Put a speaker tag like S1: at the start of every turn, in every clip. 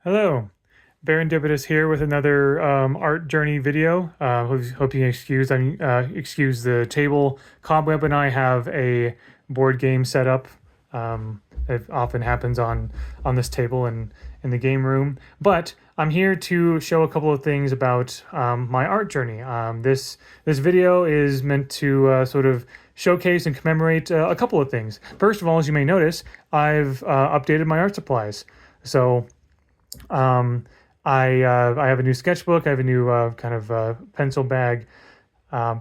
S1: Hello, Barendipitous here with another art journey video. Hope you can excuse the table. Cobweb and I have a board game set up. It often happens on this table and in the game room. But I'm here to show a couple of things about my art journey. This video is meant to sort of showcase and commemorate a couple of things. First of all, as you may notice, I've updated my art supplies. So um, I have a new sketchbook. I have a new kind of pencil bag.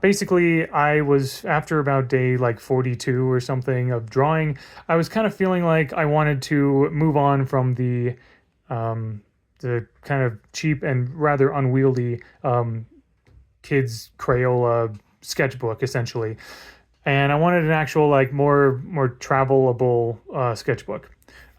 S1: Basically, I was after about day like 42 or something of drawing. I was kind of feeling like I wanted to move on from the kind of cheap and rather unwieldy kids Crayola sketchbook, essentially, and I wanted an actual like more travelable sketchbook.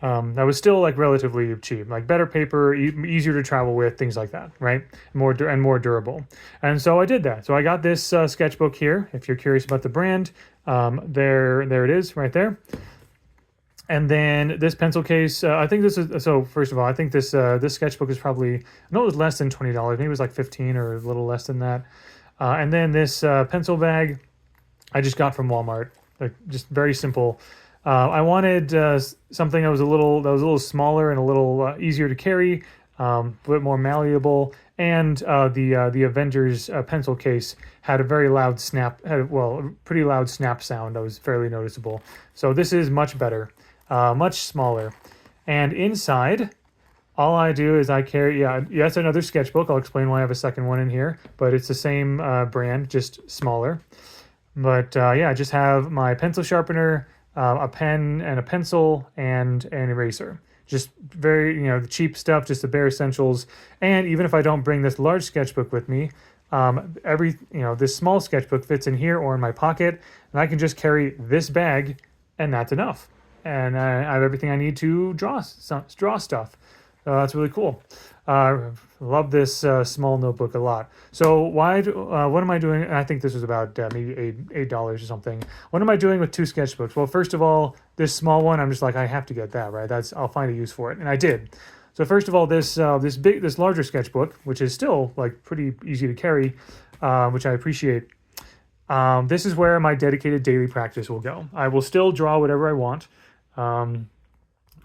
S1: That was still like relatively cheap, like better paper, easier to travel with, things like that, right? More durable. And so I did that. So I got this sketchbook here. If you're curious about the brand, there it is, right there. And then this pencil case, I think this is so. First of all, I think this sketchbook is probably no, it was less than $20. Maybe it was like 15 or a little less than that. And then this pencil bag I just got from Walmart, like just very simple. I wanted something that was a little smaller and a little easier to carry, a bit more malleable, and the Avengers pencil case had a very loud snap, a pretty loud snap sound that was fairly noticeable. So this is much better, much smaller, and inside. All I do is I carry, yeah, it's another sketchbook. I'll explain why I have a second one in here, but it's the same brand, just smaller. But yeah, I just have my pencil sharpener, a pen and a pencil, and an eraser. Just very, the cheap stuff, just the bare essentials. And even if I don't bring this large sketchbook with me, this small sketchbook fits in here or in my pocket, and I can just carry this bag, and that's enough. And I have everything I need to draw stuff. That's really cool. Love this small notebook a lot. So what am I doing? I think this was about maybe $8 or something. What am I doing with two sketchbooks? Well, first of all, this small one, I'm just like, I have to get that, right? I'll find a use for it, and I did. So first of all, this larger sketchbook, which is still like pretty easy to carry, which I appreciate. This is where my dedicated daily practice will go. I will still draw whatever I want.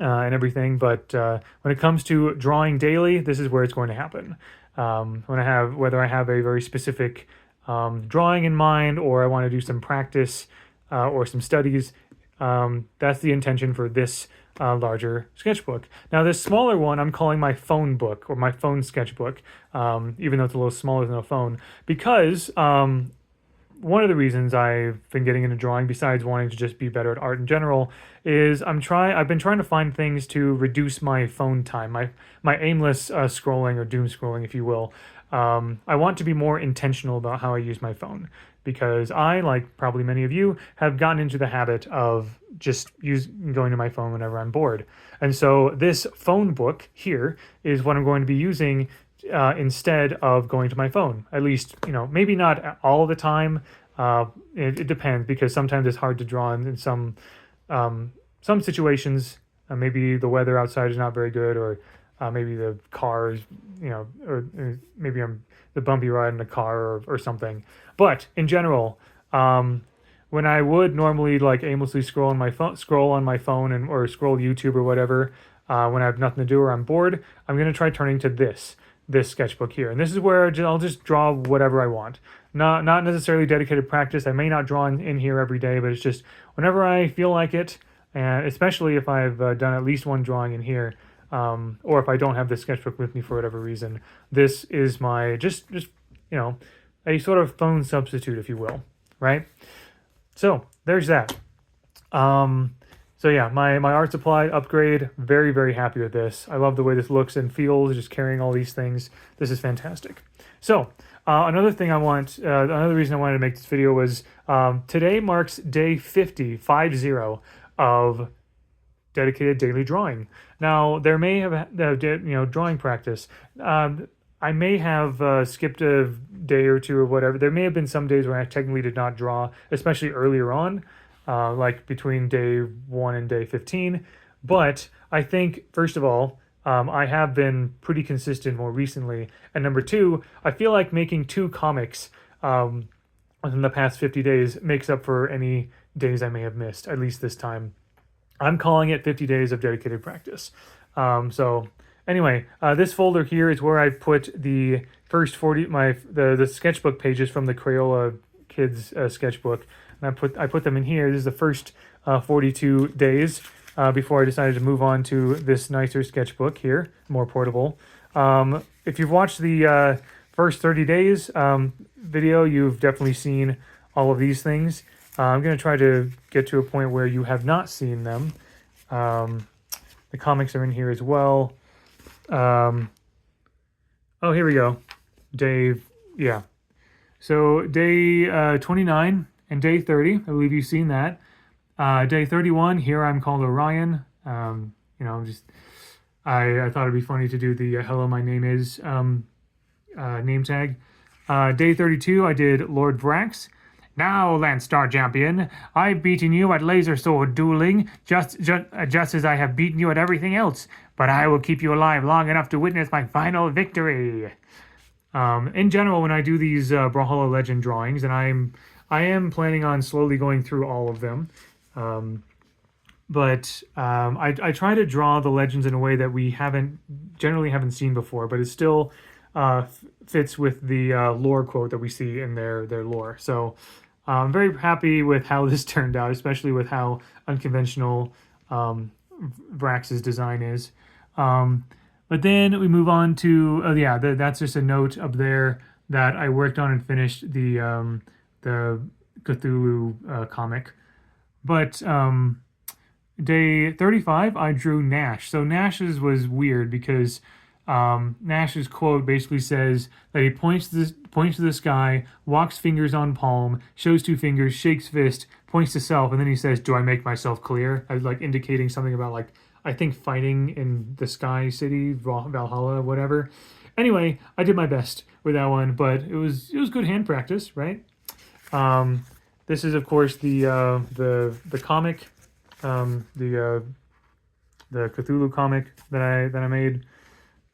S1: And everything. But when it comes to drawing daily, this is where it's going to happen. Whether I have a very specific drawing in mind, or I want to do some practice or some studies, that's the intention for this larger sketchbook. Now, this smaller one, I'm calling my phone book or my phone sketchbook, even though it's a little smaller than a phone, because one of the reasons I've been getting into drawing, besides wanting to just be better at art in general, is I've been trying to find things to reduce my phone time, my aimless scrolling or doom scrolling, if you will. I want to be more intentional about how I use my phone, because I, like probably many of you, have gotten into the habit of just going to my phone whenever I'm bored. And so this phone book here is what I'm going to be using instead of going to my phone. At least, maybe not all the time. It depends, because sometimes it's hard to draw in some situations. Maybe the weather outside is not very good, or maybe the car is, or maybe I'm the bumpy ride in the car, or something. But in general, when I would normally like aimlessly scroll on my phone or scroll YouTube or whatever, when I have nothing to do or I'm bored, I'm gonna try turning to this sketchbook here. And this is where I'll just draw whatever I want. Not necessarily dedicated practice. I may not draw in here every day, but it's just whenever I feel like it, and especially if I've done at least one drawing in here, or if I don't have this sketchbook with me for whatever reason, this is my just a sort of phone substitute, if you will, right? So there's that. So yeah, my art supply upgrade, very, very happy with this. I love the way this looks and feels, just carrying all these things. This is fantastic. So another reason I wanted to make this video was today marks day 50 of dedicated daily drawing. Now, there may have, drawing practice. I may have skipped a day or two or whatever. There may have been some days where I technically did not draw, especially earlier on. Like between day 1 and day 15. But I think, first of all, I have been pretty consistent more recently. And number two, I feel like making two comics um, within the past 50 days makes up for any days I may have missed, at least this time. I'm calling it 50 days of dedicated practice. So anyway, this folder here is where I put the first 40 the sketchbook pages from the Crayola Kids sketchbook, and I put them in here. This is the first 42 days before I decided to move on to this nicer sketchbook here, more portable. If you've watched the first 30 days video, you've definitely seen all of these things. I'm going to try to get to a point where you have not seen them. The comics are in here as well. Oh, here we go. Yeah. So day 29 and day 30, I believe you've seen that. Day 31, here I'm called Orion. Just I thought it'd be funny to do the hello, my name is name tag. Day 32, I did Lord Vrax. Now, Landstar Champion, I've beaten you at laser sword dueling, just as I have beaten you at everything else. But I will keep you alive long enough to witness my final victory. In general, when I do these Brawlhalla Legend drawings, and I am planning on slowly going through all of them, but I try to draw the legends in a way that we generally haven't seen before, but it still fits with the lore quote that we see in their lore. So I'm very happy with how this turned out, especially with how unconventional Vrax's design is. But then we move on to that's just a note up there that I worked on and finished the Cthulhu comic. But day 35, I drew Nash. So Nash's was weird because Nash's quote basically says that he points to the sky, walks fingers on palm, shows two fingers, shakes fist, points to self, and then he says, "Do I make myself clear?" I was like indicating something about like I think fighting in the Sky City, Valhalla, whatever. Anyway, I did my best with that one, but it was good hand practice, right? This is of course the comic, the Cthulhu comic that I made.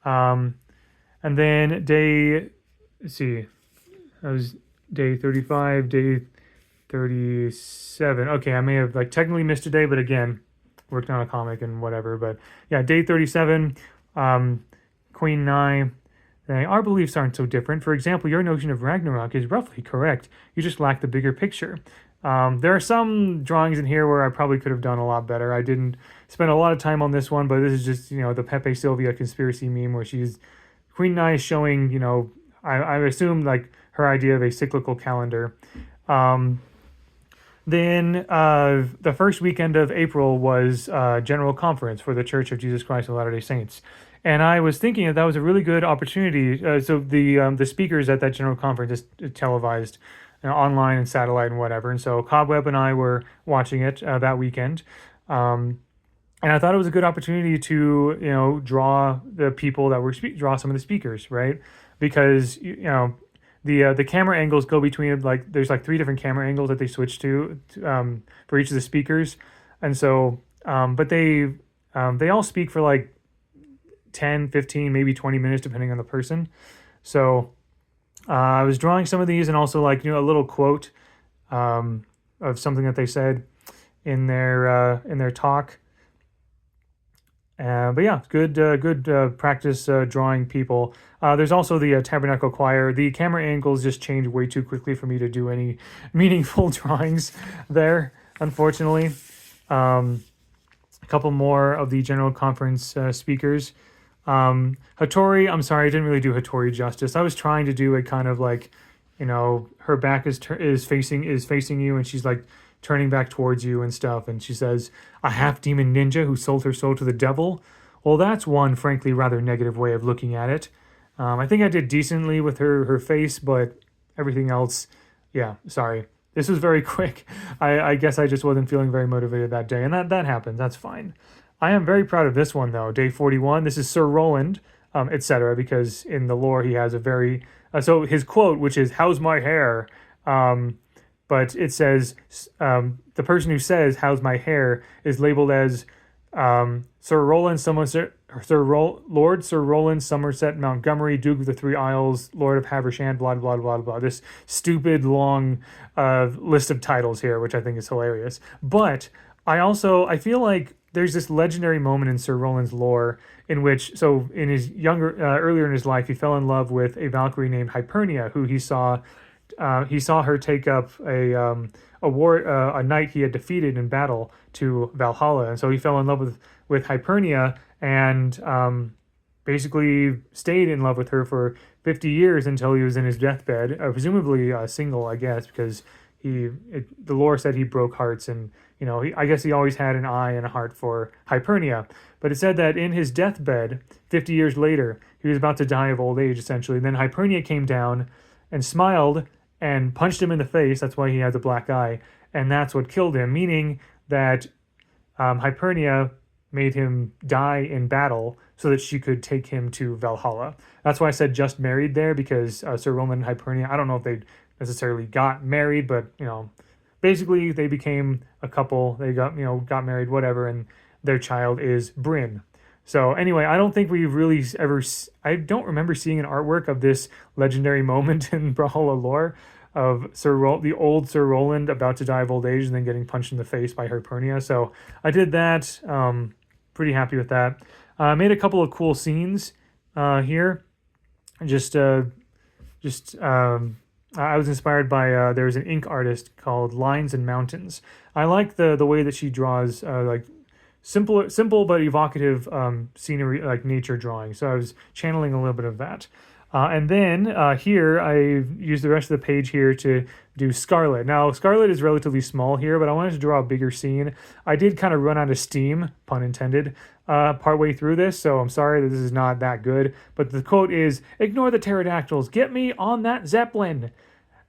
S1: And then that was day 35, day 37. Okay, I may have like technically missed a day, but again, worked on a comic and whatever. But yeah, day 37, Queen Nye. Our beliefs aren't so different. For example, your notion of Ragnarok is roughly correct. You just lack the bigger picture. There are some drawings in here where I probably could have done a lot better. I didn't spend a lot of time on this one, but this is just, the Pepe Sylvia conspiracy meme where Queen Nye is showing, I assume like her idea of a cyclical calendar. Then the first weekend of April was General Conference for the Church of Jesus Christ of Latter-day Saints. And I was thinking that was a really good opportunity. So the speakers at that General Conference is televised online and satellite and whatever. And so Cobweb and I were watching it that weekend. And I thought it was a good opportunity to, draw the people that were draw some of the speakers, right? Because, the camera angles go between there's like 3 different camera angles that they switch to for each of the speakers. And so, but they all speak for like 10, 15, maybe 20 minutes, depending on the person. So I was drawing some of these and also like, a little quote of something that they said in their talk. But yeah, good practice drawing people. There's also the Tabernacle Choir. The camera angles just change way too quickly for me to do any meaningful drawings there, unfortunately. A couple more of the General Conference speakers. Hattori, I'm sorry, I didn't really do Hattori justice. I was trying to do a kind of like, her back is facing you, and she's like turning back towards you and stuff, and she says, "A half-demon ninja who sold her soul to the devil." Well, that's one, frankly, rather negative way of looking at it. I think I did decently with her face, but everything else, yeah, sorry. This was very quick. I guess I just wasn't feeling very motivated that day, and that happens. That's fine. I am very proud of this one, though. Day 41, this is Sir Roland, etc., because in the lore he has a very... so his quote, which is, "How's my hair?" But it says, the person who says, "How's my hair?" is labeled as Sir Roland, someone Lord Sir Roland Somerset Montgomery, Duke of the Three Isles, Lord of Haversham, blah blah blah blah. This stupid long list of titles here, which I think is hilarious. But I feel like there's this legendary moment in Sir Roland's lore in which, so in his earlier in his life, he fell in love with a Valkyrie named Hypernia, who he saw her take up a knight he had defeated in battle to Valhalla, and so he fell in love with Hypernia and basically stayed in love with her for 50 years until he was in his deathbed, presumably single, I guess, because the lore said he broke hearts, and I guess he always had an eye and a heart for Hypernia. But it said that in his deathbed, 50 years later, he was about to die of old age, essentially. And then Hypernia came down and smiled and punched him in the face. That's why he had the black eye, and that's what killed him, meaning that Hypernia made him die in battle so that she could take him to Valhalla. That's why I said just married there, because Sir Roland and Hypernia, I don't know if they necessarily got married, but basically they became a couple. They got married, whatever, and their child is Bryn. So anyway, I don't think we've really ever. I don't remember seeing an artwork of this legendary moment in Brawlhalla lore of the old Sir Roland about to die of old age and then getting punched in the face by Hypernia. So I did that. Pretty happy with that. I made a couple of cool scenes here. I was inspired by there's an ink artist called Lines and Mountains. I like the way that she draws like simple but evocative scenery, like nature drawing. So I was channeling a little bit of that. And then here I used the rest of the page here to do Scarlet. Now Scarlet is relatively small here, but I wanted to draw a bigger scene. I did kind of run out of steam, pun intended, partway through this, so I'm sorry that this is not that good. But the quote is, "Ignore the pterodactyls, get me on that Zeppelin."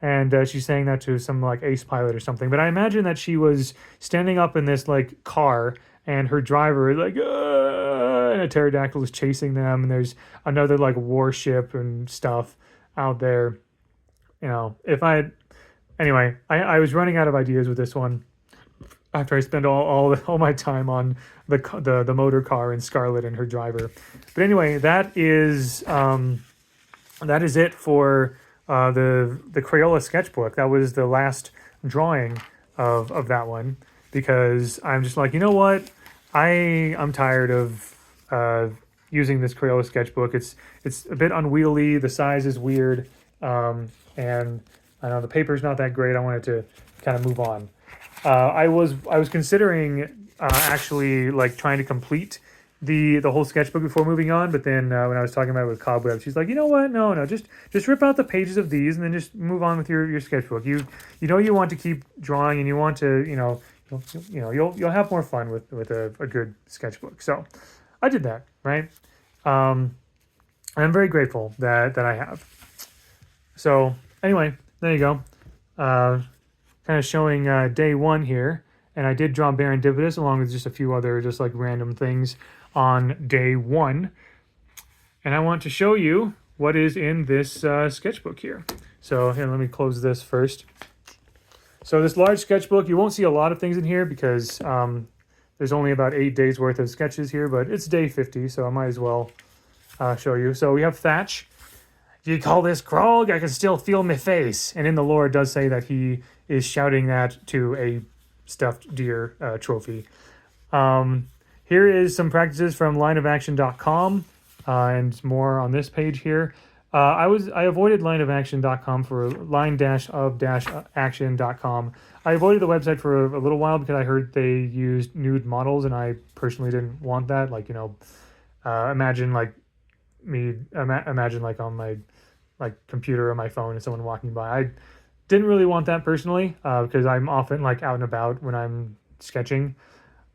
S1: And she's saying that to some like ace pilot or something. But I imagine that she was standing up in this like car, and her driver is like, and a pterodactyl is chasing them, and there's another like warship and stuff out there. Anyway, I was running out of ideas with this one after I spent all my time on the motor car and Scarlet and her driver. But anyway, that is it for the Crayola sketchbook. That was the last drawing of that one, because I'm just like, you know what? I'm tired of using this Crayola sketchbook. It's a bit unwieldy. The size is weird, and I know the paper's not that great. I wanted to kind of move on. I was considering actually like trying to complete the whole sketchbook before moving on, but then when I was talking about it with Cobweb, she's like, you know what? No, just rip out the pages of these and then just move on with your sketchbook. You want to keep drawing, and you want to you'll have more fun with a good sketchbook. So I did that, right? I'm very grateful that I have. So anyway, there you go. Kind of showing day one here, and I did draw Baron Dividus along with just a few other just like random things on day one. And I want to show you what is in this sketchbook here. So here, let me close this first. So this large sketchbook, you won't see a lot of things in here because there's only about 8 days worth of sketches here, but it's day 50, so I might as well show you. So we have Thatch. Do you call this Krog? I can still feel my face. And in the lore, it does say that he is shouting that to a stuffed deer trophy. Here is some practices from lineofaction.com and more on this page here. I avoided lineofaction.com for line-of-action.com. I avoided the website for a little while because I heard they used nude models, and I personally didn't want that. Like, imagine like on my like computer or my phone and someone walking by. I didn't really want that personally because I'm often like out and about when I'm sketching.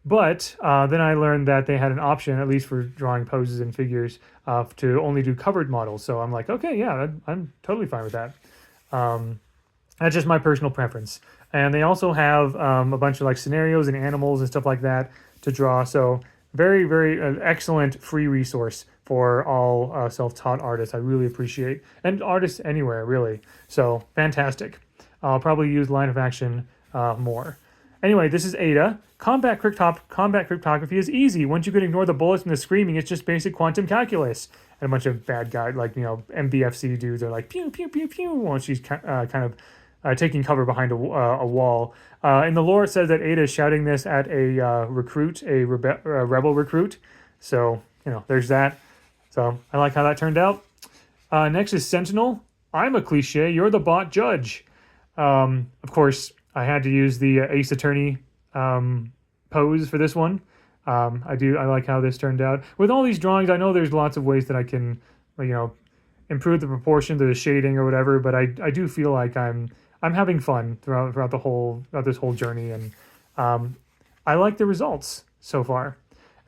S1: But then I learned that they had an option, at least for drawing poses and figures, to only do covered models. So I'm like, okay, yeah, I'm totally fine with that. That's just my personal preference. And they also have a bunch of like scenarios and animals and stuff like that to draw. So very, very excellent free resource for all self-taught artists. I really appreciate, and artists anywhere, really. So fantastic. I'll probably use Line of Action more. Anyway, this is Ada. Combat cryptography is easy. Once you can ignore the bullets and the screaming, it's just basic quantum calculus. And a bunch of bad guys, like, MBFC dudes are like, pew, pew, pew, pew, while she's kind of taking cover behind a wall. In the lore, it says that Ada is shouting this at a recruit, a rebel recruit. So, there's that. So, I like how that turned out. Next is Sentinel. I'm a cliche. You're the bot judge. Of course, I had to use the Ace Attorney pose for this one. I like how this turned out. With all these drawings, I know there's lots of ways that I can, improve the proportion to the shading or whatever, but I do feel like I'm having fun throughout this whole journey, and I like the results so far.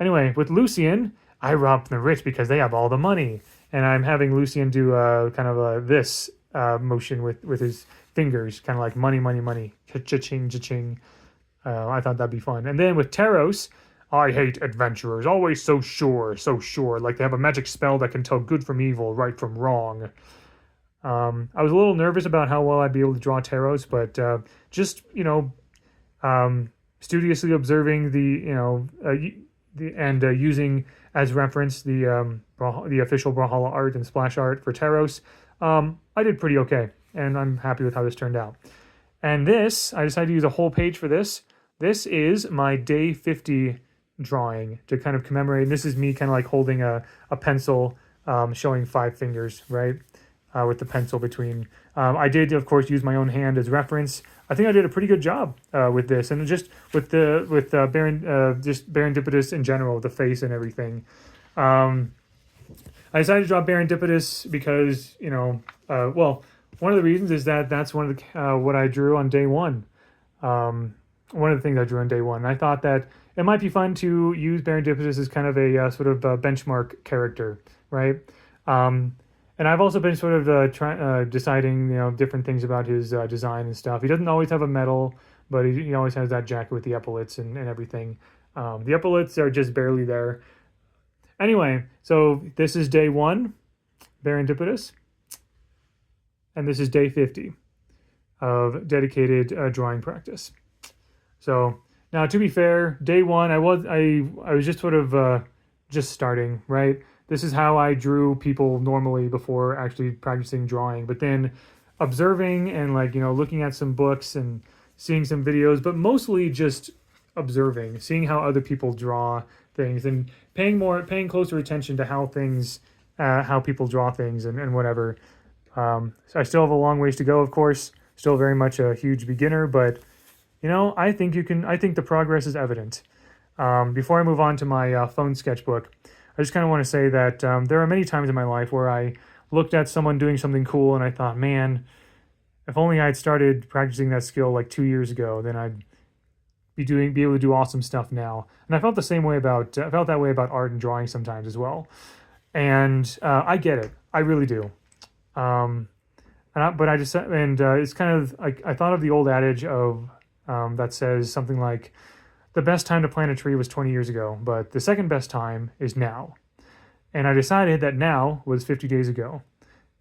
S1: Anyway, with Lucian, I robbed the rich because they have all the money, and I'm having Lucian do kind of this motion with his fingers, kind of like money, money, money, cha-ching, cha-ching. I thought that'd be fun. And then with Taros, I hate adventurers, always so sure, like they have a magic spell that can tell good from evil, right from wrong. I was a little nervous about how well I'd be able to draw Taros, but just studiously observing and using as reference the official Brawlhalla art and splash art for Taros, I did pretty okay, and I'm happy with how this turned out. And this, I decided to use a whole page for this. This is my day 50 drawing to kind of commemorate. And this is me kind of like holding a pencil, showing 5 fingers, right? With the pencil between. I did, of course, use my own hand as reference. I think I did a pretty good job with this, and just with Barandipidus in general, the face and everything. I decided to draw Barandipidus because one of the reasons is that that's one of the what I drew on day one. One of the things I drew on day one. And I thought that it might be fun to use Barandipidus as kind of a sort of benchmark character, right? And I've also been sort of deciding, different things about his design and stuff. He doesn't always have a medal, but he always has that jacket with the epaulets and everything. The epaulets are just barely there. Anyway, so this is day 1, Barandipidus. And this is day 50 of dedicated drawing practice. So now, to be fair, day 1, I was just sort of just starting, right? This is how I drew people normally before actually practicing drawing. But then observing and looking at some books and seeing some videos, but mostly just observing, seeing how other people draw things and paying closer attention to how people draw things and whatever. So I still have a long ways to go, of course. Still very much a huge beginner, but I think the progress is evident. Before I move on to my phone sketchbook, I just kind of want to say that there are many times in my life where I looked at someone doing something cool and I thought, man, if only I'd started practicing that skill like 2 years ago, then I'd be able to do awesome stuff now. And I felt that way about art and drawing sometimes as well. And I get it, I really do. It's kind of like I thought of the old adage of that says something like, the best time to plant a tree was 20 years ago, but the second best time is now. And I decided that now was 50 days ago.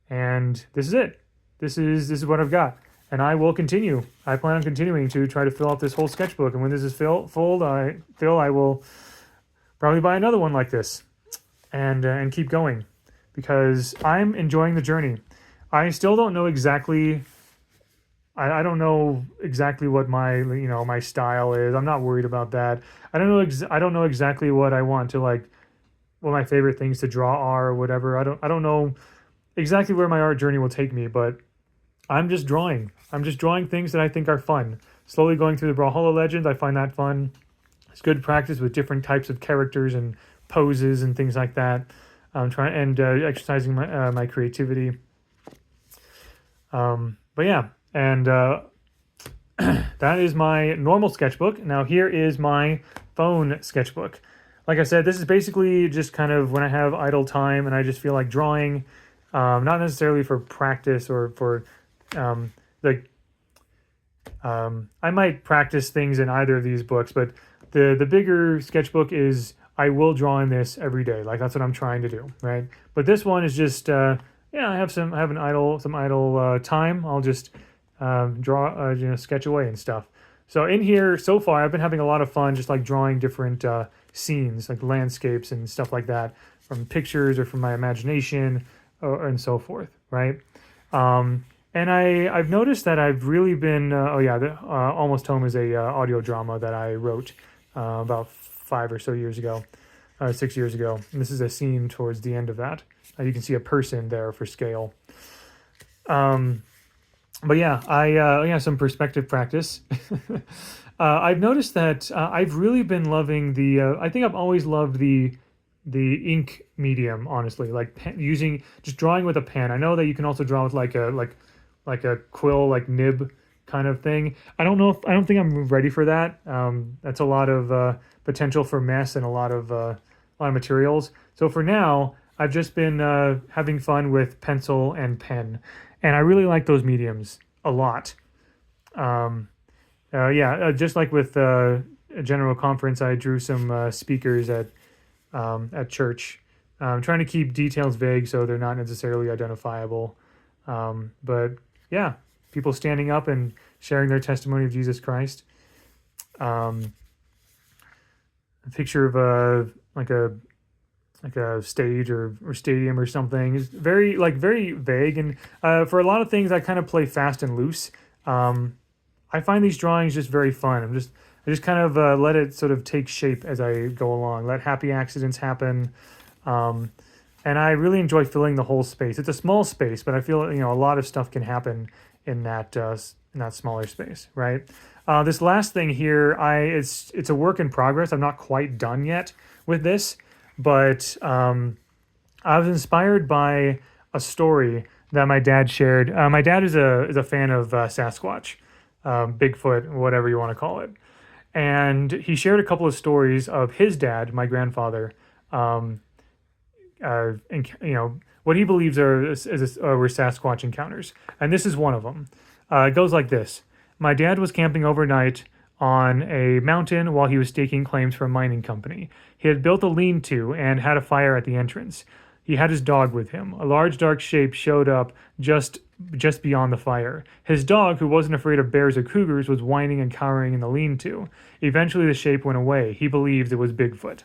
S1: And this is it. This is what I've got. And I will continue. I plan on continuing to try to fill out this whole sketchbook. And when this is full, I will probably buy another one like this and keep going, because I'm enjoying the journey. I still don't know exactly. I don't know exactly what my my style is. I'm not worried about that. I don't know exactly what I want to what my favorite things to draw are or whatever. I don't know exactly where my art journey will take me, but I'm just drawing. I'm just drawing things that I think are fun. Slowly going through the Brawlhalla Legends, I find that fun. It's good practice with different types of characters and poses and things like that. Exercising my creativity. But yeah. And that is my normal sketchbook. Now here is my phone sketchbook. Like I said, this is basically just kind of when I have idle time and I just feel like drawing, not necessarily for practice or for I might practice things in either of these books, but the bigger sketchbook is I will draw in this every day. Like that's what I'm trying to do, right? But this one is just I have some idle time. I'll just draw, sketch away and stuff. So in here so far, I've been having a lot of fun just like drawing different scenes, like landscapes and stuff like that, from pictures or from my imagination, and so forth, right? And I've noticed that I've really been Almost Home is a audio drama that I wrote about 5 or so years ago, 6 years ago. And this is a scene towards the end of that. You can see a person there for scale. But yeah, some perspective practice. I've noticed that I've really been loving the. I think I've always loved the ink medium, honestly, like using just drawing with a pen. I know that you can also draw with like a quill, like nib kind of thing. I don't think I'm ready for that. That's a lot of potential for mess and a lot of materials. So for now, I've just been having fun with pencil and pen, and I really like those mediums a lot. Just like with a general conference, I drew some speakers at church. Trying to keep details vague so they're not necessarily identifiable. But yeah, people standing up and sharing their testimony of Jesus Christ. A picture of a stage or stadium or something is very vague, and for a lot of things I kind of play fast and loose. I find these drawings just very fun. I just kind of let it sort of take shape as I go along, let happy accidents happen. And I really enjoy filling the whole space. It's a small space, but I feel a lot of stuff can happen in that smaller space, right? This last thing here, it's a work in progress. I'm not quite done yet with this, but I was inspired by a story that my dad shared. My dad is a fan of Sasquatch, Bigfoot, whatever you want to call it, and he shared a couple of stories of his dad, my grandfather. And what he believes were Sasquatch encounters, and this is one of them. It goes like this: My dad was camping overnight on a mountain while he was staking claims for a mining company. He had built a lean-to and had a fire at the entrance. He had his dog with him. A large dark shape showed up just beyond the fire. His dog, who wasn't afraid of bears or cougars, was whining and cowering in the lean-to. Eventually the shape went away. He believed it was Bigfoot.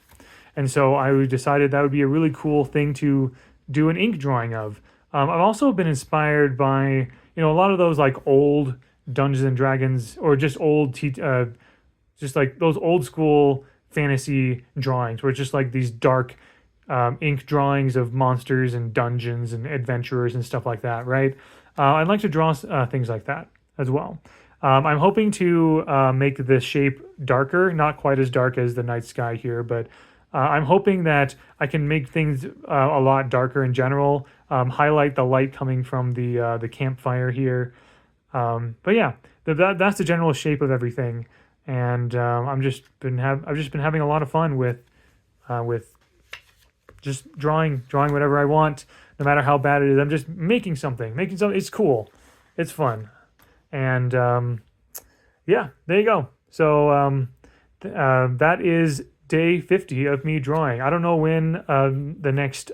S1: And so I decided that would be a really cool thing to do an ink drawing of. I've also been inspired by, a lot of those like old Dungeons and Dragons, or just just like those old school fantasy drawings where it's just like these dark ink drawings of monsters and dungeons and adventurers and stuff like that, right? I'd like to draw things like that as well. I'm hoping to make the shape darker, not quite as dark as the night sky here, but I'm hoping that I can make things a lot darker in general, highlight the light coming from the campfire here. But yeah, that's the general shape of everything, and I've just been having a lot of fun with just drawing whatever I want, no matter how bad it is. I'm just making something. It's cool, it's fun, and yeah, there you go. So that is day 50 of me drawing. I don't know when the next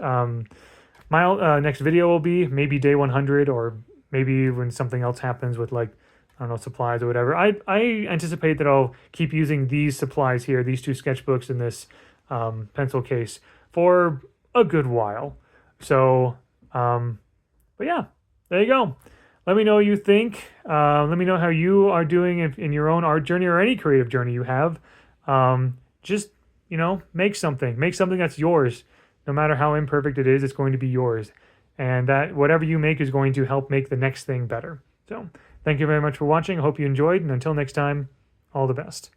S1: next video will be. Maybe day 100, or maybe when something else happens with, like, I don't know, supplies or whatever. I anticipate that I'll keep using these supplies here, these two sketchbooks and this pencil case, for a good while. So, but yeah, there you go. Let me know what you think. Let me know how you are doing in your own art journey or any creative journey you have. Just, make something. Make something that's yours. No matter how imperfect it is, it's going to be yours. And that whatever you make is going to help make the next thing better. So, thank you very much for watching. I hope you enjoyed. And until next time, all the best.